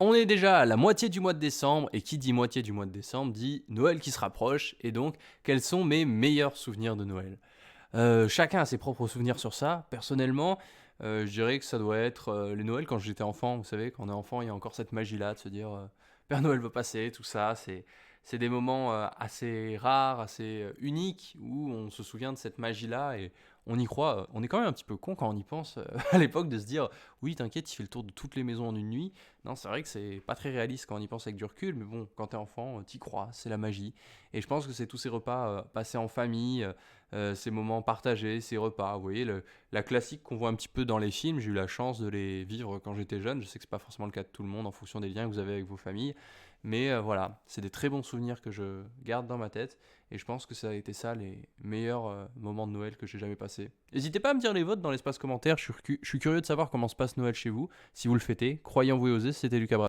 On est déjà à la moitié du mois de décembre, et qui dit moitié du mois de décembre dit Noël qui se rapproche, et donc quels sont mes meilleurs souvenirs de Noël? Chacun a ses propres souvenirs sur ça. Personnellement, je dirais que ça doit être les Noëls quand j'étais enfant. Vous savez, quand on est enfant, il y a encore cette magie-là de se dire Père Noël va passer, tout ça. C'est des moments assez rares, assez uniques, où on se souvient de cette magie-là et on y croit. On est quand même un petit peu con quand on y pense à l'époque de se dire oui, t'inquiète, il fait le tour de toutes les maisons en une nuit. Non, c'est vrai que c'est pas très réaliste quand on y pense avec du recul, mais bon, quand t'es enfant, t'y crois, c'est la magie. Et je pense que c'est tous ces repas passés en famille, ces moments partagés, ces repas. Vous voyez, la classique qu'on voit un petit peu dans les films, j'ai eu la chance de les vivre quand j'étais jeune. Je sais que c'est pas forcément le cas de tout le monde en fonction des liens que vous avez avec vos familles. Mais voilà, c'est des très bons souvenirs que je garde dans ma tête. Et je pense que ça a été ça les meilleurs moments de Noël que j'ai jamais passés. N'hésitez pas à me dire les vôtres dans l'espace commentaire. Je suis curieux de savoir comment se passe Noël chez vous. Si vous le fêtez, croyez en vous et osez, c'était Lucas Bravo.